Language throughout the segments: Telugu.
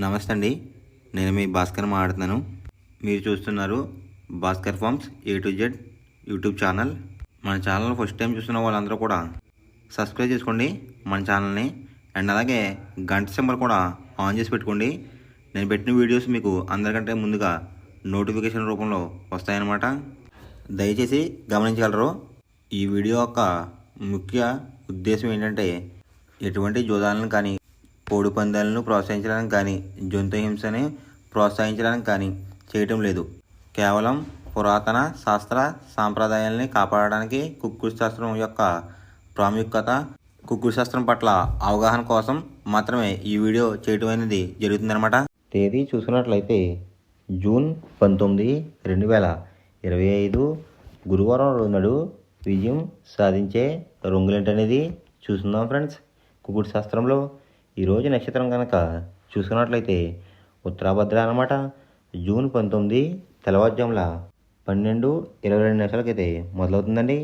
నమస్తే అండి. నేను మీ భాస్కర్ మాట్లాడుతున్నాను. మీరు చూస్తున్నారు Bhaskar farms A to Z YouTube channel. మన ఛానల్ ఫస్ట్ టైం చూస్తున్న వాళ్ళందరూ కూడా సబ్స్క్రైబ్ చేసుకోండి మన ఛానల్ని. అండ్ అలాగే గంట సింబల్ కూడా ఆన్ చేసి పెట్టుకోండి. నేను పెట్టిన వీడియోస్ మీకు అందరికంటే ముందుగా నోటిఫికేషన్ రూపంలో వస్తాయన్నమాట. దయచేసి గమనించగలరు. ఈ వీడియో యొక్క ముఖ్య ఉద్దేశం ఏంటంటే ఎటువంటి జోదాలను కానీ కోడి పందాలను ప్రోత్సహించడానికి కానీ జంతు హింసని ప్రోత్సహించడానికి కానీ చేయటం లేదు. కేవలం పురాతన శాస్త్ర సాంప్రదాయాల్ని కాపాడడానికి కుక్కుడు శాస్త్రం యొక్క ప్రాముఖ్యత, కుక్కుడు శాస్త్రం పట్ల అవగాహన కోసం మాత్రమే ఈ వీడియో చేయటం అనేది జరుగుతుందన్నమాట. తేదీ చూసుకున్నట్లయితే జూన్ 19, 2025 గురువారం రోజునాడు విజయం సాధించే రంగులేంటనేది చూసుకుందాం ఫ్రెండ్స్. కుక్కుడు శాస్త్రంలో ఈరోజు నక్షత్రం కనుక చూసుకున్నట్లయితే ఉత్తరాభద్ర అన్నమాట. జూన్ 19 తెల్లవారుజాముల 12:22 మొదలవుతుందండి.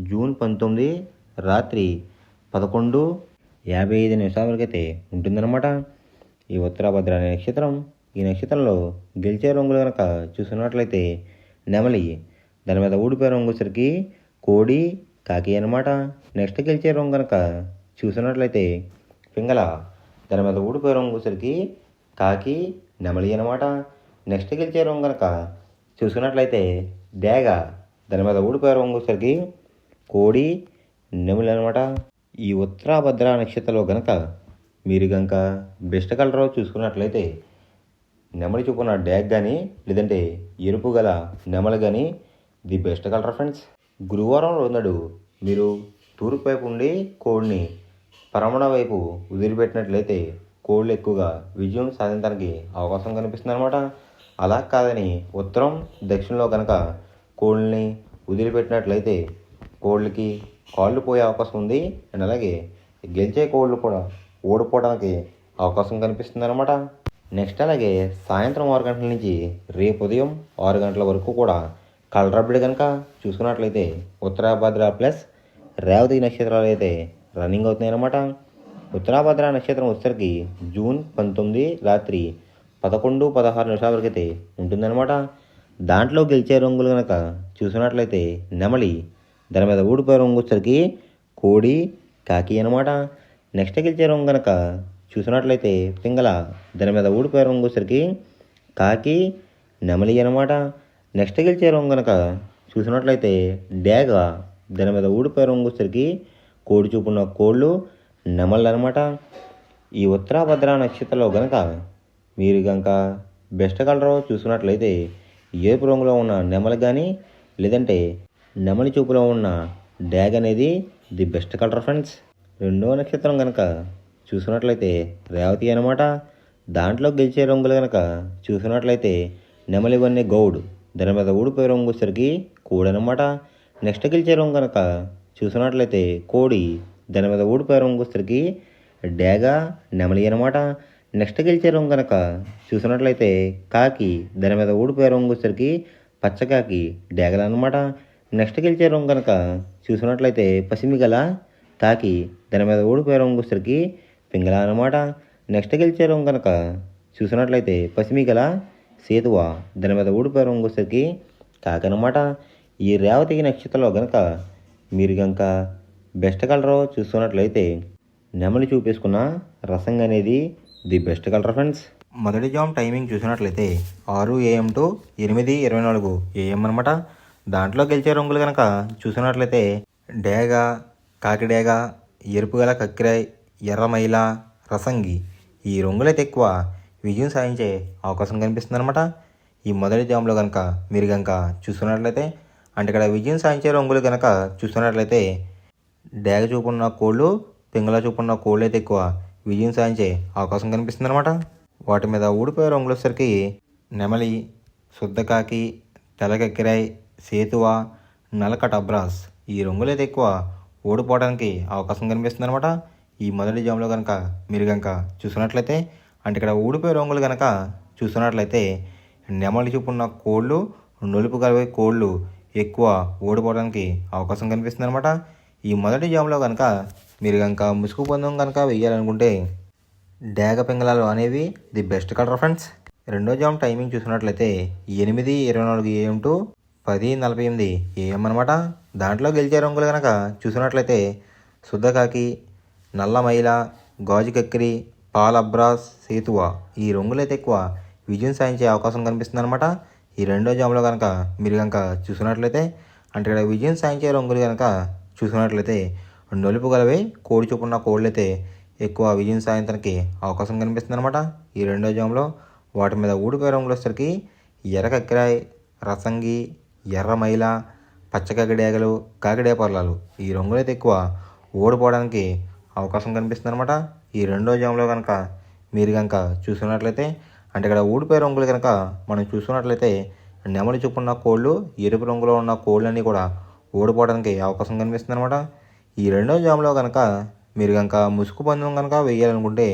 జూన్ 19 రాత్రి 11:55 వరకైతే ఉంటుందన్నమాట ఈ ఉత్తరాభద్ర అనే నక్షత్రం. ఈ నక్షత్రంలో గెలిచే రంగులు కనుక చూసుకున్నట్లయితే నెమలి, దాని మీద ఊడిపోయే రంగు వచ్చరికి కోడి, కాకి అనమాట. నెక్స్ట్ గెలిచే రంగు కనుక చూసుకున్నట్లయితే పింగళ, దాని మీద ఊడిపోయే రంగు వచ్చరికి కాకి, నెమలి అనమాట. నెక్స్ట్ గెలిచే రంగు కనుక చూసుకున్నట్లయితే డేగ, దాని మీద ఊడిపోయే రంగు వచ్చరికి కోడి, నెమలి అనమాట. ఈ ఉత్తరాభద్ర నక్షత్రంలో కనుక మీరు కనుక బెస్ట్ కలర్ చూసుకున్నట్లయితే నెమలి చూపున్న డ్యాగ్ కానీ లేదంటే ఎరుపు గల నెమలి కానీ ది బెస్ట్ కలర్ ఫ్రెండ్స్. గురువారం రోజునాడు మీరు తూర్పు వైపు ఉండి కోడిని పరమణ వైపు వదిలిపెట్టినట్లయితే కోళ్ళు ఎక్కువగా విజయం సాధించడానికి అవకాశం కనిపిస్తుంది అనమాట. అలా కాదని ఉత్తరం దక్షిణంలో కనుక కోళ్ళని వదిలిపెట్టినట్లయితే కోళ్ళకి కాళ్ళు పోయే అవకాశం ఉంది. అండ్ అలాగే గెలిచే కోళ్ళు కూడా ఓడిపోవడానికి అవకాశం కనిపిస్తుంది అనమాట. నెక్స్ట్ అలాగే సాయంత్రం 6 గంటల నుంచి రేపు ఉదయం 6 గంటల వరకు కూడా కలరబ్బడి కనుక చూసుకున్నట్లయితే ఉత్తరాభద్ర ప్లస్ రేవతి నక్షత్రాలు అయితే రన్నింగ్ అవుతున్నాయి అన్నమాట. ఉత్తరాభద్ర నక్షత్రం వచ్చేసరికి జూన్ 19 రాత్రి 11:16 వరకు అయితే ఉంటుందన్నమాట. దాంట్లో గెలిచే రంగులు కనుక చూసుకున్నట్లయితే నెమలి, దాని మీద ఊడిపోయే రంగు వచ్చేసరికి కోడి, కాకి అనమాట. నెక్స్ట్ గెలిచే రంగు కనుక చూసినట్లయితే పింగళ, దాని మీద ఊడిపోయే రంగు వచ్చేసరికి కాకి, నెమలి అనమాట. నెక్స్ట్ గెలిచే రంగు కనుక చూసినట్లయితే డేగ, దాని మీద ఊడిపోయే రంగు వచ్చేసరికి కోడి చూపున్న కోళ్ళు, నెమళ్ళు అనమాట. ఈ ఉత్తరాభద్ర నక్షత్రంలో కనుక మీరు కనుక బెస్ట్ కలర్ చూసుకున్నట్లయితే ఎరుపు రంగులో ఉన్న నెమలి కానీ లేదంటే నెమలి చూపులో ఉన్న డ్యాగ్ అనేది ది బెస్ట్ కలర్ ఫ్రెండ్స్. రెండో నక్షత్రం కనుక చూసుకున్నట్లయితే రేవతి అనమాట. దాంట్లో గెలిచే రంగులు కనుక చూసుకున్నట్లయితే నెమలి వన్నె గౌడ్, దాని మీద ఊడిపోయే రంగు వచ్చేసరికి కోడి అనమాట. నెక్స్ట్ గెలిచే రంగు కనుక చూసుకున్నట్లయితే కోడి, దాని మీద ఊడిపోయే రంగు వచ్చేసరికి డేగ, నెమలి అనమాట. నెక్స్ట్ గెలిచే రంగు కనుక చూసుకున్నట్లయితే కాకి, దాని మీద ఊడిపోయే రంగు వచ్చేసరికి పచ్చకాకి, డేగల అనమాట. నెక్స్ట్ గెలిచే రంగు కనుక చూసుకున్నట్లయితే పసిమిగల, కాకి, దాని మీద ఊడిపోయే రంగు వచ్చేసరికి పింగళ అనమాట. నెక్స్ట్ గెలిచే రంగు కనుక చూసినట్లయితే పసిమిగల, సేతువ, దాని మీద ఊడిపోయే రంగు వచ్చేసరికి కాకి అనమాట. ఈ రేవతి నక్షత్రంలో కనుక మీరు కనుక బెస్ట్ కలర్ చూసుకున్నట్లయితే నెమలి చూపేసుకున్న రసంగా అనేది ది బెస్ట్ కలర్ ఫ్రెండ్స్. మొదటి జామ్ టైమింగ్ చూసినట్లయితే 6 AM to 8:24 AM అనమాట. దాంట్లో గెలిచే రంగులు కనుక చూసినట్లయితే డేగ, కాకిడేగ, ఎరుపు గల కక్కిరాయ్, ఎర్రమైల, రసంగి ఈ రంగులైతే ఎక్కువ విజయం సాధించే అవకాశం కనిపిస్తుంది అనమాట. ఈ మొదటి జామ్లో కనుక మీరు కనుక చూసుకున్నట్లయితే అంటే ఇక్కడ విజయం సాధించే రంగులు కనుక చూస్తున్నట్లయితే డేగ చూపున్న కోళ్ళు, పింగళ చూపున్న కోళ్ళు అయితే ఎక్కువ విజయం సాధించే అవకాశం కనిపిస్తుంది అనమాట. వాటి మీద ఊడిపోయే రంగులు వచ్చేసరికి నెమలి, శుద్ధకాకి, తెల్లకక్కిరాయ్, సేతువ, నలకట అబ్రాస్ ఈ రంగులు అయితే ఎక్కువ ఓడిపోవడానికి అవకాశం కనిపిస్తుంది అనమాట. ఈ మొదటి జామ్లో కనుక మీరు కనుక చూసుకున్నట్లయితే అంటే ఇక్కడ ఊడిపోయే రంగులు కనుక చూసుకున్నట్లయితే నెమలి చూపున్న కోళ్ళు, నలుపు కలిపే కోళ్ళు ఎక్కువ ఓడిపోవడానికి అవకాశం కనిపిస్తుంది అనమాట. ఈ మొదటి జామ్లో కనుక మీరు కనుక ముసుగు పందెం కనుక వేయాలనుకుంటే డేగ పింగళాలు అనేవి ది బెస్ట్ కలర్ ఫ్రెండ్స్. రెండో జామ్ టైమింగ్ చూసినట్లయితే 8:24 AM టు 10:48 AM అనమాట. దాంట్లో గెలిచే రంగులు కనుక చూసినట్లయితే శుద్ధకాకి, నల్ల మైల, గాజు కక్కిరి, పాల్ అబ్రాస్, సేతువా ఈ రంగులైతే ఎక్కువ విజయం సాధించే అవకాశం కనిపిస్తుంది అనమాట. ఈ రెండో జామ్లో కనుక మీరు కనుక చూసినట్లయితే అంటే ఇక్కడ విజయం సాధించే రంగులు కనుక చూసినట్లయితే నలుపు గలవి కోడి చూపున్న కోళ్ళైతే ఎక్కువ విజయం సాధించడానికి అవకాశం కనిపిస్తుంది అనమాట. ఈ రెండో జామ్లో వాటి మీద ఊడిపోయే రంగులు వచ్చేసరికి ఎర్ర కక్కిరాయి, రసంగి, ఎర్ర మైల, పచ్చ కాకిడేగలు, కాకిడే పర్లాలు ఈ రంగులైతే ఎక్కువ ఓడిపోవడానికి అవకాశం కనిపిస్తుంది అనమాట. ఈ రెండో జామ్లో కనుక మీరు కనుక చూసుకున్నట్లయితే అంటే ఇక్కడ ఊడిపోయే రంగులు కనుక మనం చూసుకున్నట్లయితే నెమలి చూపున్న కోళ్ళు, ఎరుపు రంగులో ఉన్న కోళ్ళన్నీ కూడా ఓడిపోవడానికి అవకాశం కనిపిస్తుంది అనమాట. ఈ రెండో జామ్లో కనుక మీరు కనుక ముసుగు పందెం కనుక వేయాలనుకుంటే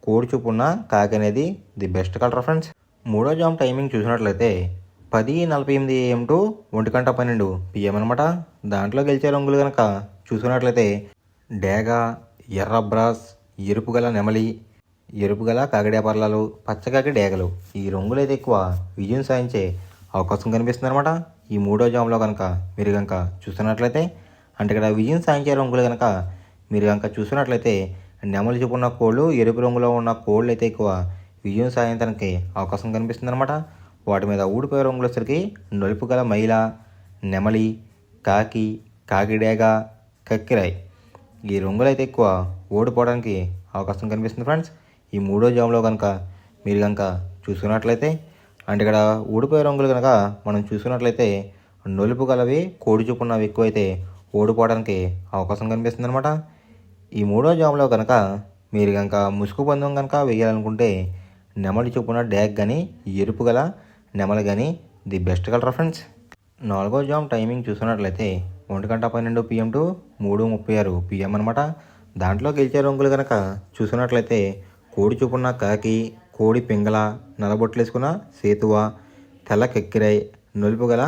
కోడి చూపున్న కాకి అనేది ది బెస్ట్ కలర్ ఫ్రెండ్స్. మూడో జామ్ టైమింగ్ చూసినట్లయితే 10:48 AM టు 1:12 PM అనమాట. దాంట్లో గెలిచే రంగులు కనుక చూసుకున్నట్లయితే డేగ, ఎర్ర బ్రాస్, ఎరుపు గల నెమలి, ఎరుపు గల కాకిడే పర్లాలు, పచ్చకాకి డేగలు ఈ రంగులైతే ఎక్కువ విజయం సాధించే అవకాశం కనిపిస్తుంది అనమాట. ఈ మూడో జామ్లో కనుక మీరు కనుక చూస్తున్నట్లయితే అంటే ఇక్కడ విజయం సాధించే రంగులు కనుక మీరు కనుక చూసినట్లయితే నెమలి చూపున్న కోళ్ళు, ఎరుపు రంగులో ఉన్న కోళ్ళు అయితే ఎక్కువ విజయం సాధించడానికి అవకాశం కనిపిస్తుంది అనమాట. వాటి మీద ఊడిపోయే రంగులు వచ్చరికి నలుపు గల మైల, నెమలి, కాకి, కాకిడేగ, కక్కిరాయి ఈ రంగులు అయితే ఎక్కువ ఓడిపోవడానికి అవకాశం కనిపిస్తుంది ఫ్రెండ్స్. ఈ మూడో జామ్లో కనుక మీరు కనుక చూసుకున్నట్లయితే అంటే ఇక్కడ ఊడిపోయే రంగులు కనుక మనం చూసుకున్నట్లయితే నలుపు గలవి కోడి చూపున్నవి ఎక్కువైతే ఓడిపోవడానికి అవకాశం కనిపిస్తుంది అనమాట. ఈ మూడో జామ్లో కనుక మీరు కనుక ముసుగు పందెం కనుక వేయాలనుకుంటే నెమలి చూపున డ్యాగ్ కానీ, ఎరుపు గల నెమలి కానీ ది బెస్ట్ కలర్ ఫ్రెండ్స్. నాలుగో జామ్ టైమింగ్ చూసుకున్నట్లయితే 1:12 PM టు 3:36 PM అనమాట. దాంట్లో గెలిచే రంగులు కనుక చూసుకున్నట్లయితే కోడి చూపున్న కాకి, కోడి పింగళ, నల్లబొట్లేసుకున్న సేతువ, తెల్ల కెక్కిరాయి, నలుపు గల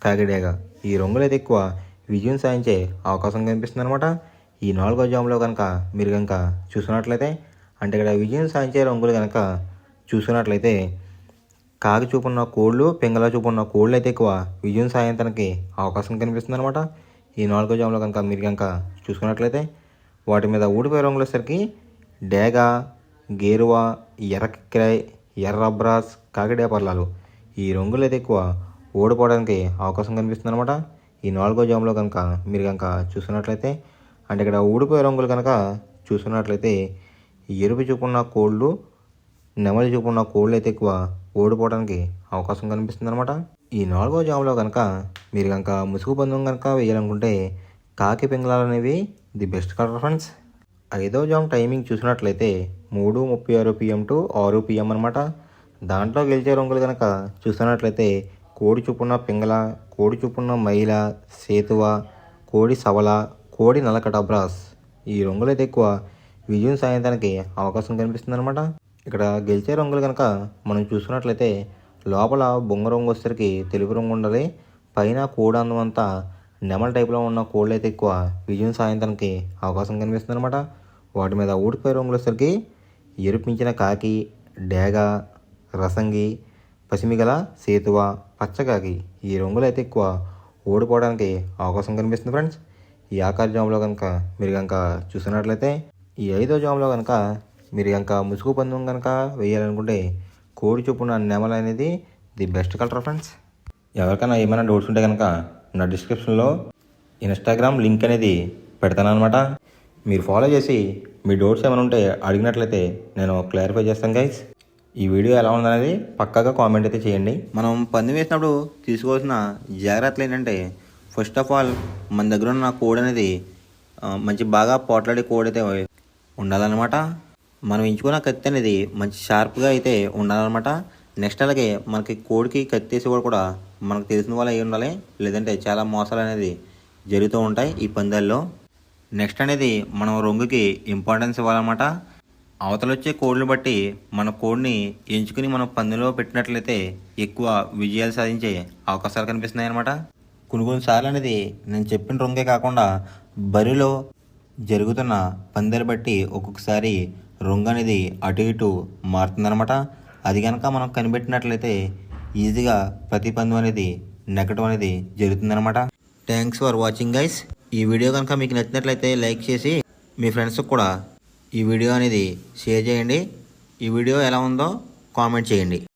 కాకిడేగ ఈ రంగులైతే ఎక్కువ విజయం సాధించే అవకాశం కనిపిస్తుంది అనమాట. ఈ నాలుగో జామ్లో కనుక మీరు కనుక చూసుకున్నట్లయితే అంటే ఇక్కడ విజయం సాధించే రంగులు కనుక చూసుకున్నట్లయితే కాకి చూపున్న కోళ్ళు, పింగళ చూపున్న కోళ్ళు అయితే ఎక్కువ విజయం సాధించడానికి అవకాశం కనిపిస్తుంది అనమాట. ఈ నాలుగో జామ్లో కనుక మీరు కనుక చూసుకున్నట్లయితే వాటి మీద ఊడిపోయే రంగులు వచ్చేసరికి డేగ, గేరువ, ఎర్ర కిక్కిరాయి, ఎర్ర బ్రాస్, కాకిడే పర్లాలు ఈ రంగులు అయితే ఎక్కువ ఓడిపోవడానికి అవకాశం కనిపిస్తుంది అనమాట. ఈ నాలుగో జామ్లో కనుక మీరు కనుక చూసుకున్నట్లయితే అంటే ఇక్కడ ఊడిపోయే రంగులు కనుక చూసుకున్నట్లయితే ఎరుపు చూపున్న కోళ్ళు, నెమలి చూపున్న కోళ్ళు అయితే ఎక్కువ ఓడిపోవడానికి అవకాశం కనిపిస్తుంది అనమాట. ఈ నాలుగో జామ్లో కనుక మీరు కనుక ముసుగు పందెం కనుక వేయాలనుకుంటే కాకి పింగళాలు అనేవి ది బెస్ట్ కలర్ ఫ్రెండ్స్. ఐదో జామ్ టైమింగ్ చూసినట్లయితే 3:36 PM టు 6 PM అనమాట. దాంట్లో గెలిచే రంగులు కనుక చూసినట్లయితే కోడి చూపున్న పింగళ, కోడి చూపున్న మైల, సేతువ, కోడి సవల, కోడి నలకట బ్రాస్ ఈ రంగులైతే ఎక్కువ విజయం సాధించడానికి అవకాశం కనిపిస్తుంది అనమాట. ఇక్కడ గెలిచే రంగులు కనుక మనం చూసుకున్నట్లయితే లోపల బొంగ రంగు వచ్చేసరికి తెలుపు రంగు ఉండాలి, పైన కోడి అందం అంతా నెమల టైప్లో ఉన్న కోళ్ళు అయితే ఎక్కువ విజయం సాధించడానికి అవకాశం కనిపిస్తుంది అనమాట. వాటి మీద ఊడిపోయే రంగులు వచ్చేసరికి ఎరుపించిన కాకి, డేగ, రసంగి, పసిమిగల, సేతువ, పచ్చకాకి ఈ రంగులు అయితే ఎక్కువ ఓడిపోవడానికి అవకాశం కనిపిస్తుంది ఫ్రెండ్స్. ఈ ఆకార జామ్లో కనుక మీరు కనుక చూసినట్లయితే ఈ ఐదో జామ్లో కనుక మీరు కనుక ముసుగు పందెం కనుక వేయాలనుకుంటే కోడి చొప్పున నెమల అనేది ది బెస్ట్ కలర్ ఫ్రెండ్స్. ఎవరికైనా ఏమైనా డౌట్స్ ఉంటే కనుక నా డిస్క్రిప్షన్లో ఇన్స్టాగ్రామ్ లింక్ అనేది పెడతాను అనమాట. మీరు ఫాలో చేసి మీ డౌట్స్ ఏమైనా ఉంటే అడిగినట్లయితే నేను క్లారిఫై చేస్తాను గైస్. ఈ వీడియో ఎలా ఉందనేది పక్కాగా కామెంట్ అయితే చేయండి. మనం పందెం వేసినప్పుడు తీసుకోవాల్సిన జాగ్రత్తలు ఏంటంటే ఫస్ట్ ఆఫ్ ఆల్ మన దగ్గర ఉన్న కోడ్ అనేది మంచి బాగా పోట్లాడే కోడ్ అయితే ఉండాలన్నమాట. మనం ఎంచుకున్న కత్తి అనేది మంచి షార్ప్గా అయితే ఉండాలన్నమాట. నెక్స్ట్ అలాగే మనకి కోడికి కత్తి వేసి కూడా మనకు తెలిసిన వాళ్ళు అయి ఉండాలి, లేదంటే చాలా మోసాలు అనేది జరుగుతూ ఉంటాయి ఈ పందాల్లో. నెక్స్ట్ అనేది మనం రంగుకి ఇంపార్టెన్స్ ఇవ్వాలన్నమాట. అవతల వచ్చే కోడ్లు బట్టి మన కోడ్ని ఎంచుకుని మనం పందెంలో పెట్టినట్లయితే ఎక్కువ విజయాలు సాధించే అవకాశాలు కనిపిస్తున్నాయి అన్నమాట. కొన్నిసార్లు అనేది నేను చెప్పిన రంగే కాకుండా బరిలో జరుగుతున్న పందాలు బట్టి ఒక్కొక్కసారి రంగు అనేది అటు ఇటు మారుతుందన్నమాట. అది కనుక మనం కనిపెట్టినట్లయితే ఈజీగా ప్రతి పందెం అనేది నెగ్గడం అనేది జరుగుతుందన్నమాట. Thanks for watching guys. ఈ వీడియో కనుక మీకు నచ్చినట్లయితే లైక్ చేసి మీ ఫ్రెండ్స్కి కూడా ఈ వీడియో అనేది షేర్ చేయండి. ఈ వీడియో ఎలా ఉందో కామెంట్ చేయండి.